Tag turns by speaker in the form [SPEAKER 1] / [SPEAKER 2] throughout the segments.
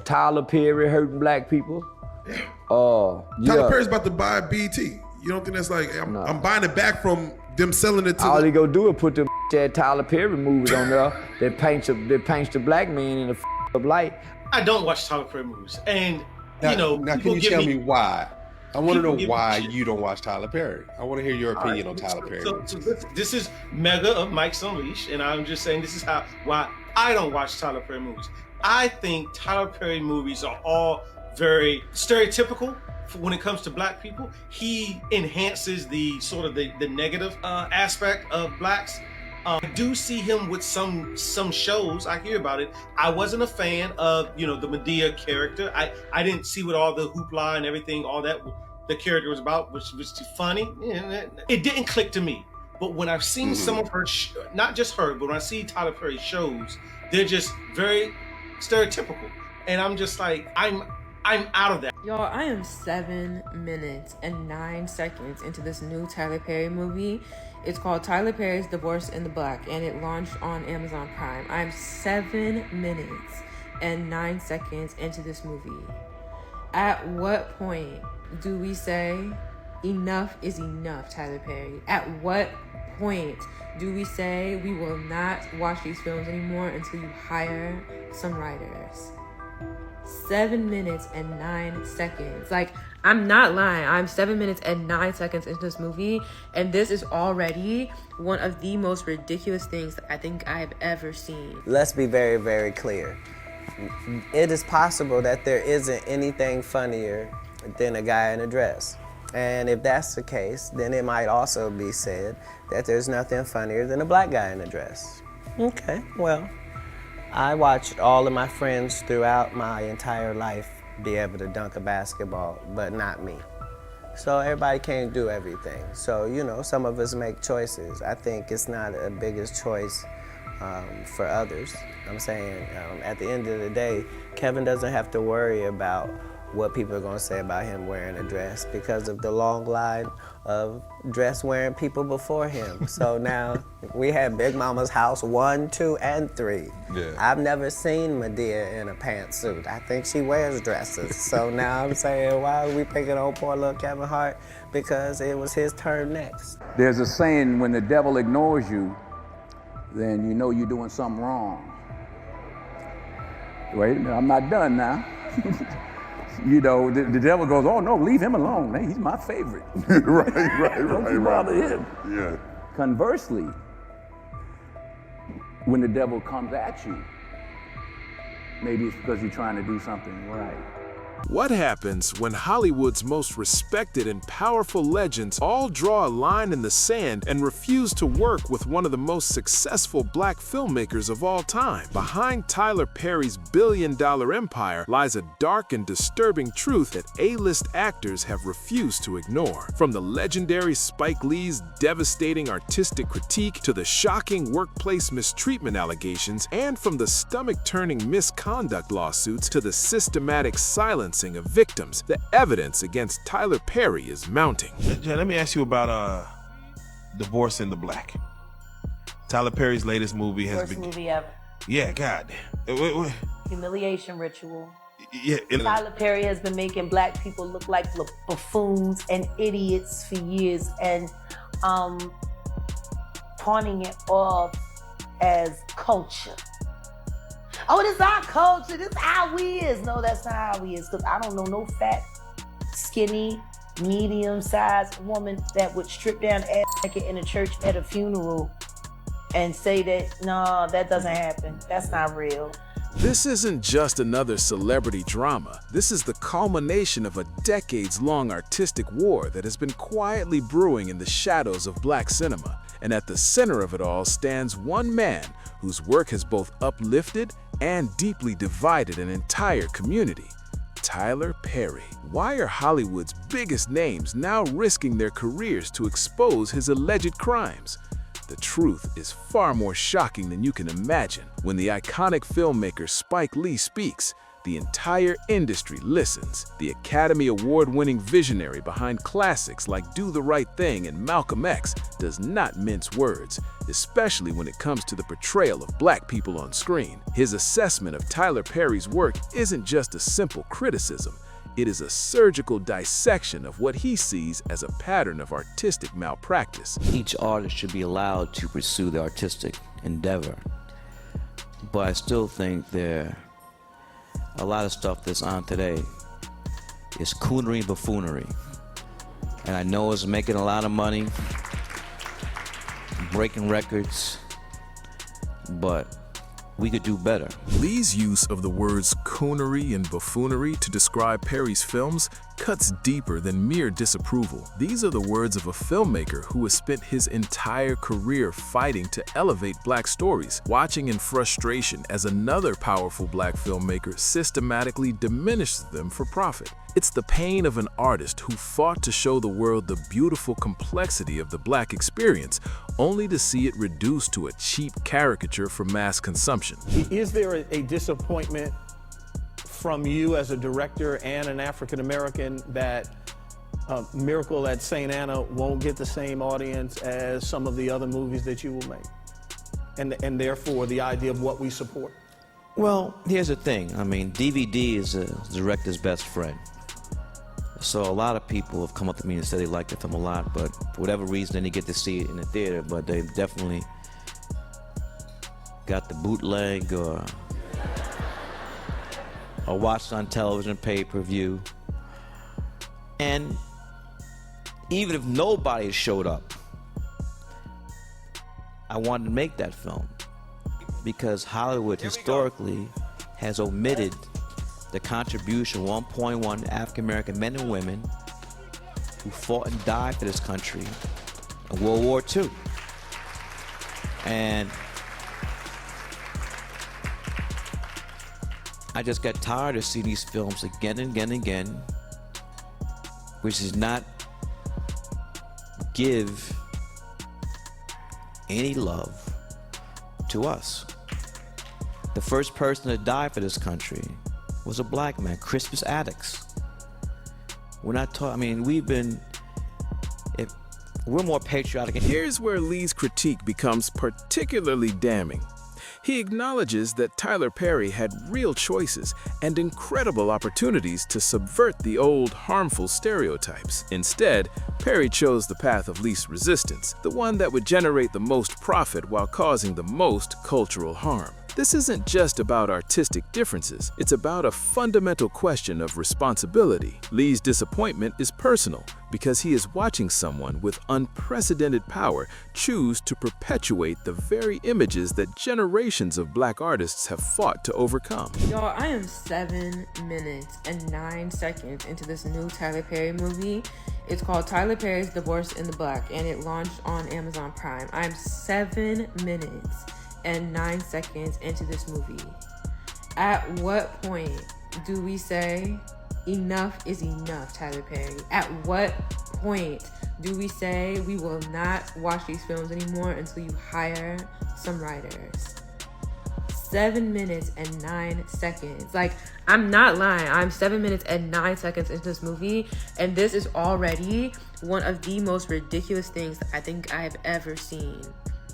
[SPEAKER 1] Tyler Perry hurting black people.
[SPEAKER 2] Tyler Perry's about to buy BET. You don't think that's like, I'm buying it back from them selling it to
[SPEAKER 1] all they go do is put them Tyler Perry movies on there that paints the black man in the light.
[SPEAKER 3] I don't watch Tyler Perry movies, and
[SPEAKER 4] now can you tell me why? I want to know why you don't watch Tyler Perry. I want to hear your opinion on Tyler Perry.
[SPEAKER 3] So this is Mega of Mike's Unleashed, and I'm just saying this is why I don't watch Tyler Perry movies. I think Tyler Perry movies are all very stereotypical when it comes to black people. He enhances the sort of the negative aspect of blacks. I do see him with some shows. I hear about it. I wasn't a fan of the Madea character. I didn't see what all the hoopla and everything, all that the character was about, which was too funny. It didn't click to me. But when I've seen some of her, not just her, but when I see Tyler Perry shows, they're just very stereotypical, and I'm just like, I'm out of that.
[SPEAKER 5] Y'all, I am 7 minutes and 9 seconds into this new Tyler Perry movie. It's called Tyler Perry's Divorce in the Black, and it launched on Amazon Prime. I'm 7 minutes and 9 seconds into this movie. At what point do we say enough is enough, Tyler Perry? At what point do we say we will not watch these films anymore until you hire some writers? 7 minutes and 9 seconds. Like, I'm not lying. I'm 7 minutes and 9 seconds into this movie, and this is already one of the most ridiculous things that I think I've ever seen.
[SPEAKER 6] Let's be very, very clear. It is possible that there isn't anything funnier than a guy in a dress. And if that's the case, then it might also be said that there's nothing funnier than a black guy in a dress. Okay, well, I watched all of my friends throughout my entire life be able to dunk a basketball, but not me. So everybody can't do everything. So, some of us make choices. I think it's not a biggest choice for others. I'm saying at the end of the day, Kevin doesn't have to worry about what people are going to say about him wearing a dress because of the long line of dress-wearing people before him. So now we had Big Mama's house 1, 2, and 3.
[SPEAKER 4] Yeah.
[SPEAKER 6] I've never seen Madea in a pantsuit. I think she wears dresses. So now I'm saying, why are we picking on poor little Kevin Hart? Because it was his turn next.
[SPEAKER 1] There's a saying, when the devil ignores you, then you know you're doing something wrong. Wait a minute, I'm not done now. The devil goes, oh no, leave him alone. Man, he's my favorite. Don't you bother him.
[SPEAKER 2] Yeah.
[SPEAKER 1] Conversely, when the devil comes at you, maybe it's because you're trying to do something right.
[SPEAKER 7] What happens when Hollywood's most respected and powerful legends all draw a line in the sand and refuse to work with one of the most successful black filmmakers of all time? Behind Tyler Perry's billion-dollar empire lies a dark and disturbing truth that A-list actors have refused to ignore. From the legendary Spike Lee's devastating artistic critique to the shocking workplace mistreatment allegations, and from the stomach-turning misconduct lawsuits to the systematic silencing of victims, the evidence against Tyler Perry is mounting.
[SPEAKER 4] Let me ask you about Divorce in the Black. Tyler Perry's latest movie has been...
[SPEAKER 8] Worst movie ever.
[SPEAKER 4] Yeah, God.
[SPEAKER 8] Humiliation ritual.
[SPEAKER 4] Yeah.
[SPEAKER 8] Tyler Perry has been making black people look like buffoons and idiots for years, and pawning it off as culture. Oh, this is our culture, this is how we is. No, that's not how we is, because I don't know no fat, skinny, medium-sized woman that would strip down ass naked in a church at a funeral and say that, no, that doesn't happen. That's not real.
[SPEAKER 7] This isn't just another celebrity drama. This is the culmination of a decades-long artistic war that has been quietly brewing in the shadows of black cinema. And at the center of it all stands one man whose work has both uplifted and deeply divided an entire community: Tyler Perry. Why are Hollywood's biggest names now risking their careers to expose his alleged crimes? The truth is far more shocking than you can imagine. When the iconic filmmaker Spike Lee speaks, the entire industry listens. The Academy Award-winning visionary behind classics like Do the Right Thing and Malcolm X does not mince words, especially when it comes to the portrayal of black people on screen. His assessment of Tyler Perry's work isn't just a simple criticism. It is a surgical dissection of what he sees as a pattern of artistic malpractice.
[SPEAKER 9] Each artist should be allowed to pursue their artistic endeavor. But I still think a lot of stuff that's on today is coonery and buffoonery. And I know it's making a lot of money, breaking records, but we could do better.
[SPEAKER 7] Lee's use of the words coonery and buffoonery to describe Perry's films cuts deeper than mere disapproval. These are the words of a filmmaker who has spent his entire career fighting to elevate black stories, watching in frustration as another powerful black filmmaker systematically diminishes them for profit. It's the pain of an artist who fought to show the world the beautiful complexity of the black experience, only to see it reduced to a cheap caricature for mass consumption.
[SPEAKER 10] Is there a disappointment from you as a director and an African American that Miracle at St. Anna won't get the same audience as some of the other movies that you will make? And therefore the idea of what we support?
[SPEAKER 9] Well, here's the thing. I mean, DVD is a director's best friend. So a lot of people have come up to me and said they like the film a lot, but for whatever reason, they didn't get to see it in the theater, but they definitely got the bootleg or watched on television, pay-per-view. And even if nobody showed up, I wanted to make that film because Hollywood historically has omitted the contribution of 1.1 African-American men and women who fought and died for this country in World War II. And I just got tired of seeing these films again and again and again, which does not give any love to us. The first person to die for this country was a black man, Crispus Attucks. We're not talking, I mean, we're more patriotic.
[SPEAKER 7] Here's where Lee's critique becomes particularly damning. He acknowledges that Tyler Perry had real choices and incredible opportunities to subvert the old, harmful stereotypes. Instead, Perry chose the path of least resistance, the one that would generate the most profit while causing the most cultural harm. This isn't just about artistic differences, it's about a fundamental question of responsibility. Lee's disappointment is personal because he is watching someone with unprecedented power choose to perpetuate the very images that generations of black artists have fought to overcome.
[SPEAKER 5] Y'all, I am 7 minutes and 9 seconds into this new Tyler Perry movie. It's called Tyler Perry's Divorce in the Black, and it launched on Amazon Prime. I'm 7 minutes and 9 seconds into this movie. At what point do we say enough is enough, Tyler Perry? At what point do we say we will not watch these films anymore until you hire some writers? 7 minutes and 9 seconds. Like, I'm not lying. I'm 7 minutes and 9 seconds into this movie, and this is already one of the most ridiculous things I think I've ever seen.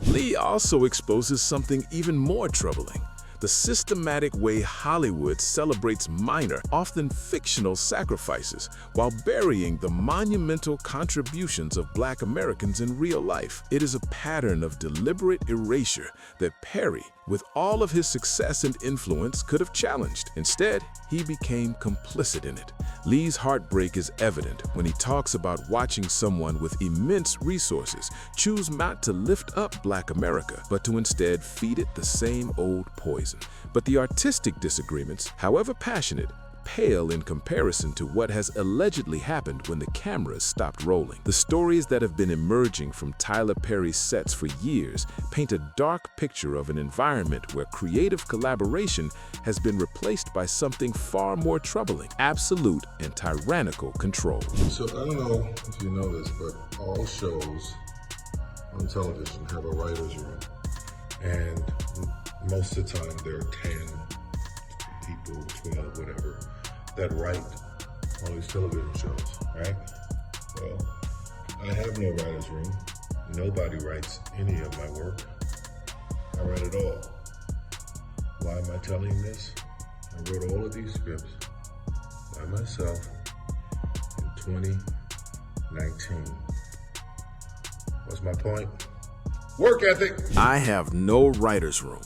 [SPEAKER 7] Lee also exposes something even more troubling: the systematic way Hollywood celebrates minor, often fictional sacrifices while burying the monumental contributions of Black Americans in real life. It is a pattern of deliberate erasure that Perry, with all of his success and influence, could have challenged. Instead, he became complicit in it. Lee's heartbreak is evident when he talks about watching someone with immense resources choose not to lift up Black America, but to instead feed it the same old poison. But the artistic disagreements, however passionate, pale in comparison to what has allegedly happened when the cameras stopped rolling. The stories that have been emerging from Tyler Perry's sets for years paint a dark picture of an environment where creative collaboration has been replaced by something far more troubling: absolute and tyrannical control.
[SPEAKER 11] So I don't know if you know this, but all shows on television have a writer's room. And most of the time there are 10 people, whatever, that write all these television shows, right? Well, I have no writer's room. Nobody writes any of my work. I write it all. Why am I telling you this? I wrote all of these scripts by myself in 2019. What's my point? Work ethic!
[SPEAKER 7] I have no writer's room.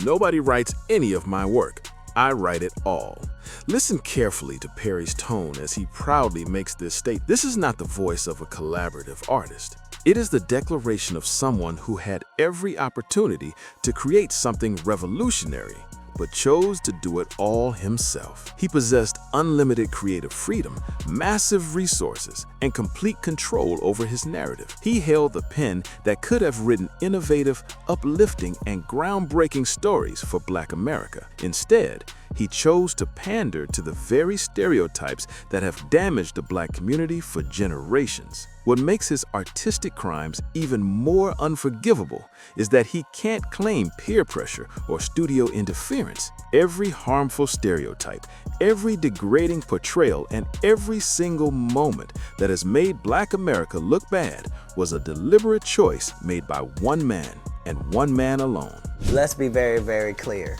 [SPEAKER 7] Nobody writes any of my work. I write it all. Listen carefully to Perry's tone as he proudly makes this statement. This is not the voice of a collaborative artist. It is the declaration of someone who had every opportunity to create something revolutionary, but chose to do it all himself. He possessed unlimited creative freedom, massive resources, and complete control over his narrative. He held the pen that could have written innovative, uplifting, and groundbreaking stories for Black America. Instead, he chose to pander to the very stereotypes that have damaged the Black community for generations. What makes his artistic crimes even more unforgivable is that he can't claim peer pressure or studio interference. Every harmful stereotype, every degrading portrayal, and every single moment that has made Black America look bad was a deliberate choice made by one man and one man alone.
[SPEAKER 6] Let's be very, very clear.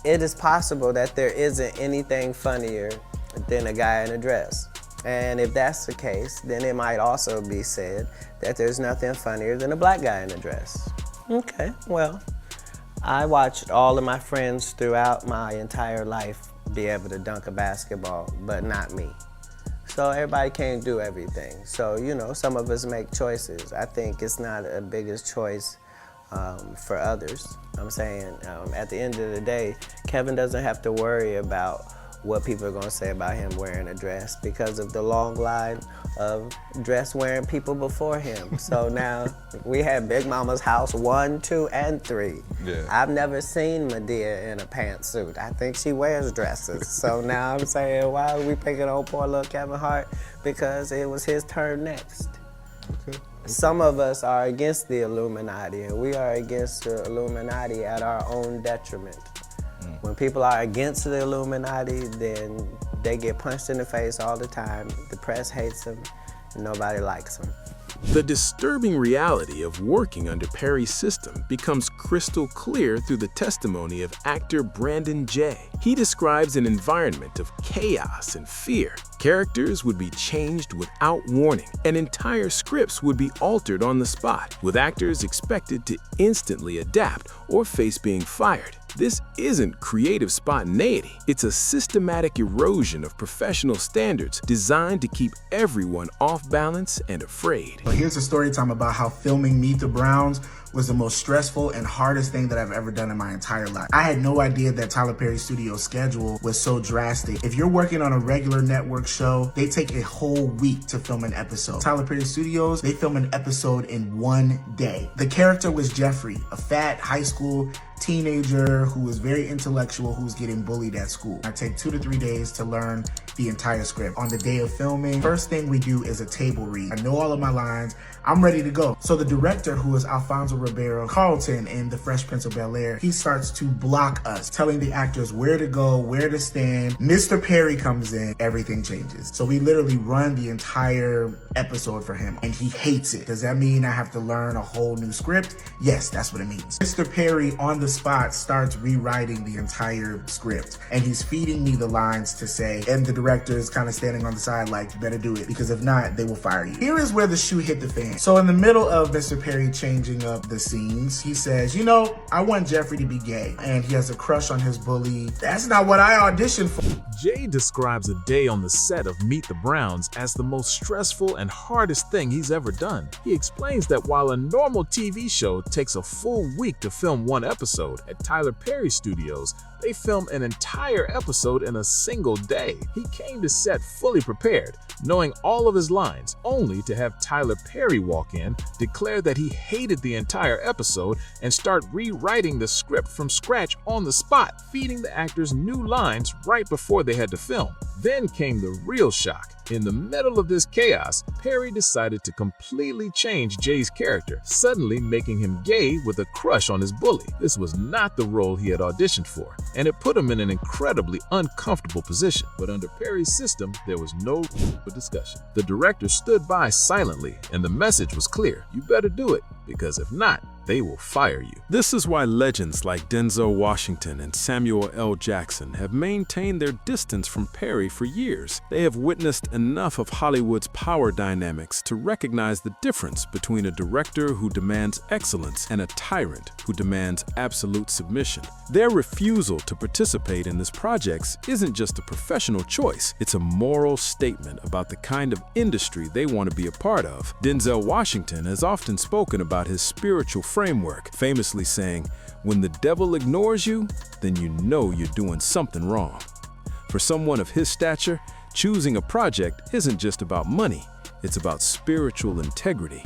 [SPEAKER 6] It is possible that there isn't anything funnier than a guy in a dress. And if that's the case, then it might also be said that there's nothing funnier than a Black guy in a dress. Okay, well, I watched all of my friends throughout my entire life be able to dunk a basketball, but not me. So everybody can't do everything. So, you know, some of us make choices. I think it's not a biggest choice for others. I'm saying at the end of the day, Kevin doesn't have to worry about what people are gonna say about him wearing a dress because of the long line of dress wearing people before him. So now we have Big Mama's house 1, 2, and 3.
[SPEAKER 4] Yeah.
[SPEAKER 6] I've never seen Medea in a pantsuit. I think she wears dresses. So now I'm saying, why are we picking on poor little Kevin Hart? Because it was his turn next.
[SPEAKER 4] Okay.
[SPEAKER 6] Some of us are against the Illuminati, and we are against the Illuminati at our own detriment. When people are against the Illuminati, then they get punched in the face all the time. The press hates them, and nobody likes them.
[SPEAKER 7] The disturbing reality of working under Perry's system becomes crystal clear through the testimony of actor Brandon Jay. He describes an environment of chaos and fear. Characters would be changed without warning, and entire scripts would be altered on the spot, with actors expected to instantly adapt or face being fired. This isn't creative spontaneity. It's a systematic erosion of professional standards designed to keep everyone off balance and afraid.
[SPEAKER 12] But here's a story time about how filming Meet the Browns was the most stressful and hardest thing that I've ever done in my entire life. I had no idea that Tyler Perry Studios' schedule was so drastic. If you're working on a regular network show, they take a whole week to film an episode. Tyler Perry Studios, they film an episode in 1 day. The character was Jeffrey, a fat high school teenager who was very intellectual, who was getting bullied at school. I take 2 to 3 days to learn the entire script. On the day of filming, first thing we do is a table read. I know all of my lines. I'm ready to go. So the director, who is Alfonso Ribeiro Carlton in The Fresh Prince of Bel-Air, he starts to block us, telling the actors where to go, where to stand. Mr. Perry comes in, everything changes. So we literally run the entire episode for him, and he hates it. Does that mean I have to learn a whole new script? Yes, that's what it means. Mr. Perry, on the spot, starts rewriting the entire script, and he's feeding me the lines to say, and the director is kind of standing on the side like, you better do it, because if not, they will fire you. Here is where the shoe hit the fan. So in the middle of Mr. Perry changing up the scenes, he says, you know, I want Jeffrey to be gay, and he has a crush on his bully. That's not what I auditioned for.
[SPEAKER 7] Jay describes a day on the set of Meet the Browns as the most stressful and hardest thing he's ever done. He explains that while a normal TV show takes a full week to film one episode, at Tyler Perry Studios, they film an entire episode in a single day. He came to set fully prepared, knowing all of his lines, only to have Tyler Perry walk in, declare that he hated the entire episode, and start rewriting the script from scratch on the spot, feeding the actors new lines right before they had to film. Then came the real shock. In the middle of this chaos, Perry decided to completely change Jay's character, suddenly making him gay with a crush on his bully. This was not the role he had auditioned for, and it put him in an incredibly uncomfortable position. But under Perry's system, there was no room for discussion. The director stood by silently, and the message was clear. You better do it, because if not, they will fire you. This is why legends like Denzel Washington and Samuel L. Jackson have maintained their distance from Perry for years. They have witnessed enough of Hollywood's power dynamics to recognize the difference between a director who demands excellence and a tyrant who demands absolute submission. Their refusal to participate in this project isn't just a professional choice, it's a moral statement about the kind of industry they want to be a part of. Denzel Washington has often spoken about his spiritual framework, famously saying, "When the devil ignores you, then you know you're doing something wrong." For someone of his stature, choosing a project isn't just about money, it's about spiritual integrity.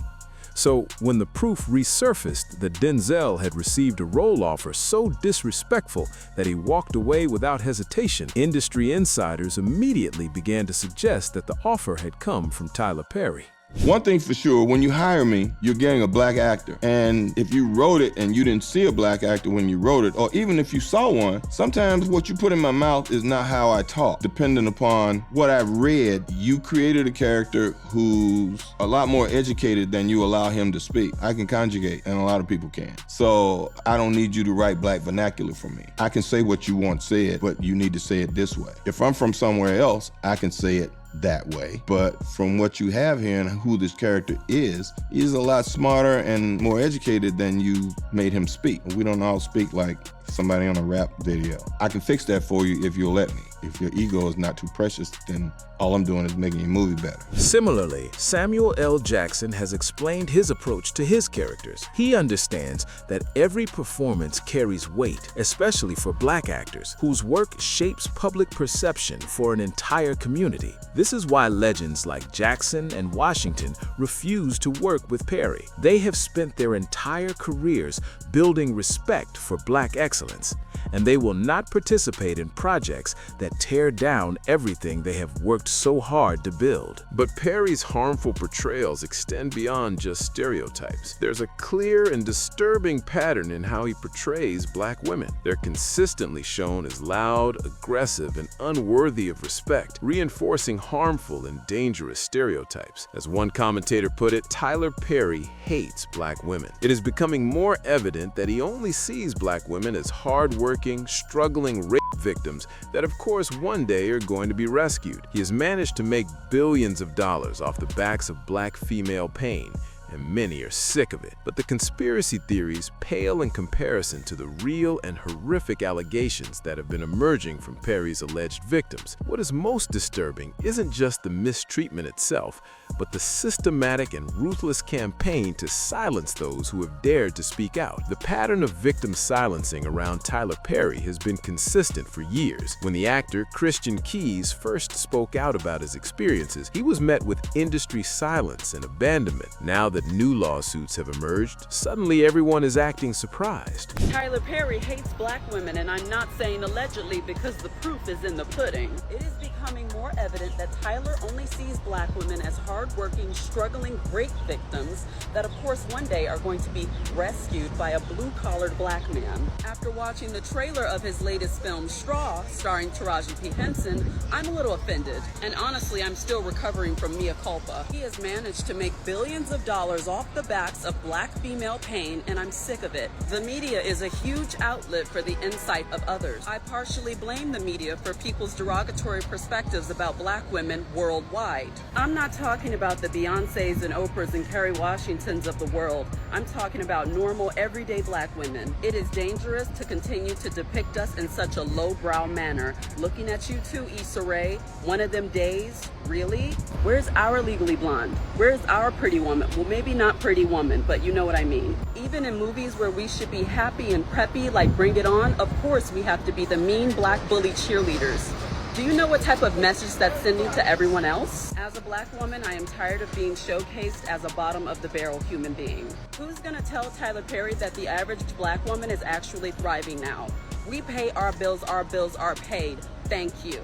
[SPEAKER 7] So when the proof resurfaced that Denzel had received a role offer so disrespectful that he walked away without hesitation, industry insiders immediately began to suggest that the offer had come from Tyler Perry.
[SPEAKER 13] One thing for sure, when you hire me, you're getting a black actor. And if you wrote it and you didn't see a black actor when you wrote it, or even if you saw one, sometimes what you put in my mouth is not how I talk. Depending upon what I've read, you created a character who's a lot more educated than you allow him to speak. I can conjugate, and a lot of people can. So I don't need you to write black vernacular for me. I can say what you want said, but you need to say it this way. If I'm from somewhere else, I can say it that way. But from what you have here and who this character is, he's a lot smarter and more educated than you made him speak. We don't all speak like somebody on a rap video. I can fix that for you if you'll let me. If your ego is not too precious, then all I'm doing is making your movie better.
[SPEAKER 7] Similarly, Samuel L. Jackson has explained his approach to his characters. He understands that every performance carries weight, especially for black actors, whose work shapes public perception for an entire community. This is why legends like Jackson and Washington refuse to work with Perry. They have spent their entire careers building respect for black excellence, and they will not participate in projects that tear down everything they have worked so hard to build. But Perry's harmful portrayals extend beyond just stereotypes. There's a clear and disturbing pattern in how he portrays black women. They're consistently shown as loud, aggressive, and unworthy of respect, reinforcing harmful and dangerous stereotypes. As one commentator put it, Tyler Perry hates black women. It is becoming more evident that he only sees black women as hard-working, struggling rape victims that of course one day are going to be rescued. He has managed to make billions of dollars off the backs of black female pain, and many are sick of it. But the conspiracy theories pale in comparison to the real and horrific allegations that have been emerging from Perry's alleged victims. What is most disturbing isn't just the mistreatment itself, but the systematic and ruthless campaign to silence those who have dared to speak out. The pattern of victim silencing around Tyler Perry has been consistent for years. When the actor Christian Keys first spoke out about his experiences, he was met with industry silence and abandonment. Now that new lawsuits have emerged, suddenly everyone is acting surprised.
[SPEAKER 14] Tyler Perry hates black women, and I'm not saying allegedly because the proof is in the pudding. It is becoming more evident that Tyler only sees black women as hard-working, struggling rape victims that of course one day are going to be rescued by a blue-collared black man. After watching the trailer of his latest film, Straw, starring Taraji P. Henson, I'm a little offended. And honestly, I'm still recovering from mea culpa. He has managed to make billions of dollars off the backs of black female pain, and I'm sick of it. The media is a huge outlet for the insight of others. I partially blame the media for people's derogatory perspectives about black women worldwide. I'm not talking about the Beyoncés and Oprahs and Kerry Washingtons of the world. I'm talking about normal, everyday black women. It is dangerous to continue to depict us in such a lowbrow manner. Looking at you too, Issa Rae, one of them days, really? Where's our Legally Blonde? Where's our Pretty Woman? Well, maybe not Pretty Woman, but you know what I mean. Even in movies where we should be happy and preppy, like Bring It On, of course we have to be the mean black bully cheerleaders. Do you know what type of message that's sending to everyone else? As a black woman, I am tired of being showcased as a bottom-of-the-barrel human being. Who's gonna tell Tyler Perry that the average black woman is actually thriving now? We pay our bills are paid. Thank you.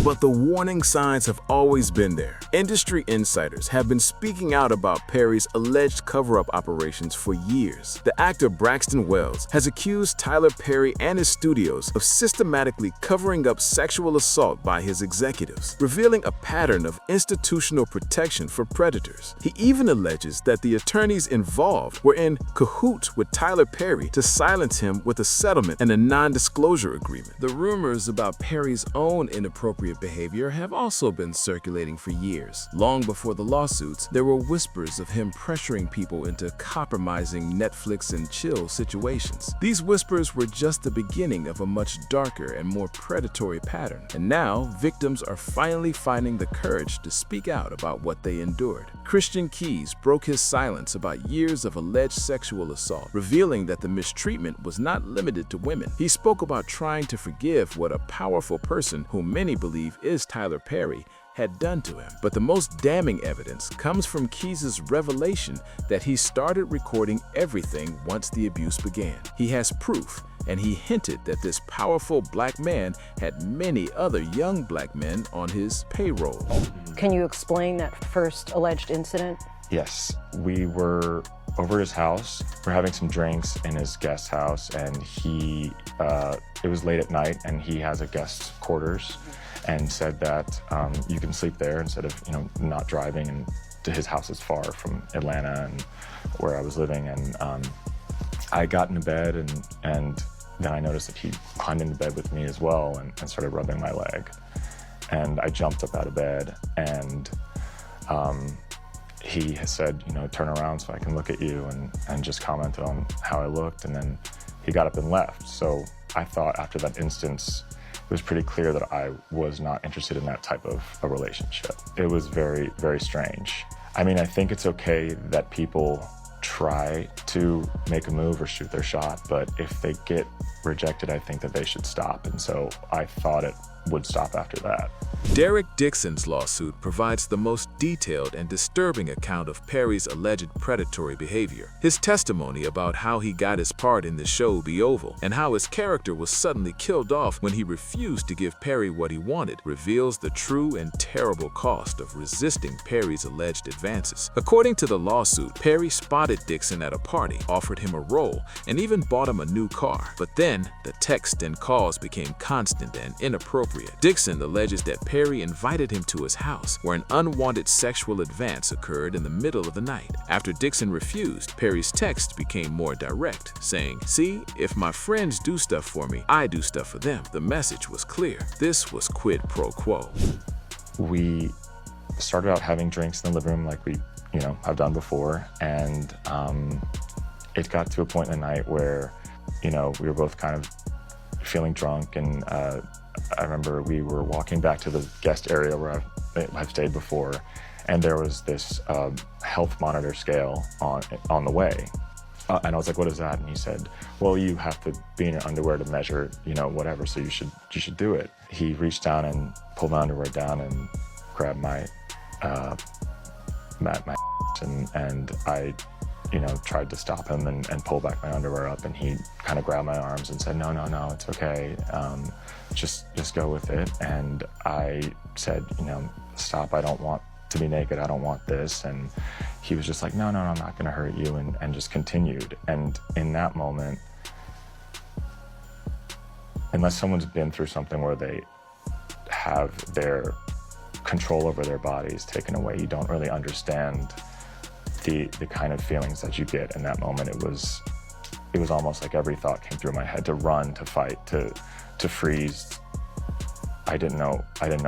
[SPEAKER 7] But the warning signs have always been there. Industry insiders have been speaking out about Perry's alleged cover-up operations for years. The actor Braxton Wells has accused Tyler Perry and his studios of systematically covering up sexual assault by his executives, revealing a pattern of institutional protection for predators. He even alleges that the attorneys involved were in cahoots with Tyler Perry to silence him with a settlement and a non-disclosure agreement. The rumors about Perry's own inappropriate behavior have also been circulating for years. Long before the lawsuits, there were whispers of him pressuring people into compromising Netflix and chill situations. These whispers were just the beginning of a much darker and more predatory pattern. And now, victims are finally finding the courage to speak out about what they endured. Christian Keys broke his silence about years of alleged sexual assault, revealing that the mistreatment was not limited to women. He spoke about trying to forgive what a powerful person, whom many believe is Tyler Perry, had done to him. But the most damning evidence comes from Keys' revelation that he started recording everything once the abuse began. He has proof, and he hinted that this powerful black man had many other young black men on his payroll.
[SPEAKER 15] Can you explain that first alleged incident?
[SPEAKER 16] Yes, we were over his house. We're having some drinks in his guest house, and it was late at night, and he has a guest quarters, and said that you can sleep there instead of not driving. And to his house is far from Atlanta and where I was living. And I got into bed, and then I noticed that he climbed into bed with me as well and started rubbing my leg. And I jumped up out of bed, and he has said, turn around so I can look at you, and just commented on how I looked, and then he got up and left. So I thought after that instance, it was pretty clear that I was not interested in that type of a relationship. It was very, very strange. I mean, I think it's okay that people try to make a move or shoot their shot, but if they get rejected, I think that they should stop. And so I thought it would stop after that.
[SPEAKER 7] Derek Dixon's lawsuit provides the most detailed and disturbing account of Perry's alleged predatory behavior. His testimony about how he got his part in the show The Oval and how his character was suddenly killed off when he refused to give Perry what he wanted reveals the true and terrible cost of resisting Perry's alleged advances. According to the lawsuit, Perry spotted Dixon at a party, offered him a role, and even bought him a new car. But then, the texts and calls became constant and inappropriate. Dixon alleges that Perry invited him to his house, where an unwanted sexual advance occurred in the middle of the night. After Dixon refused, Perry's text became more direct, saying, "See, if my friends do stuff for me, I do stuff for them." The message was clear. This was quid pro quo.
[SPEAKER 16] We started out having drinks in the living room like we, have done before, and it got to a point in the night where, we were both kind of feeling drunk, and I remember we were walking back to the guest area where I've stayed before, and there was this health monitor scale on the way. And I was like, "What is that?" And he said, "Well, you have to be in your underwear to measure, whatever, so you should do it." He reached down and pulled my underwear down and grabbed my and I tried to stop him and pull back my underwear up, and he kind of grabbed my arms and said, no, it's okay. Just go with it. And I said, stop, I don't want to be naked, I don't want this. And he was just like, no, I'm not gonna hurt you, and just continued. And in that moment, unless someone's been through something where they have their control over their bodies taken away, you don't really understand the kind of feelings that you get in that moment. It was almost like every thought came through my head: to run, to fight, to freeze. I didn't know.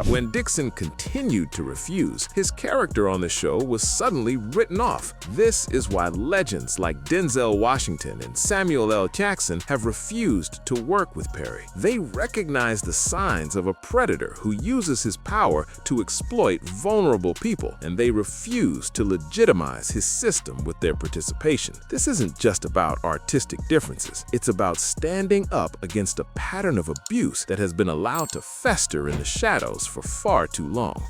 [SPEAKER 7] When Dixon continued to refuse, his character on the show was suddenly written off. This is why legends like Denzel Washington and Samuel L. Jackson have refused to work with Perry. They recognize the signs of a predator who uses his power to exploit vulnerable people, and they refuse to legitimize his system with their participation. This isn't just about artistic differences. It's about standing up against a pattern of abuse that has been allowed to fester in the shadows for far too long.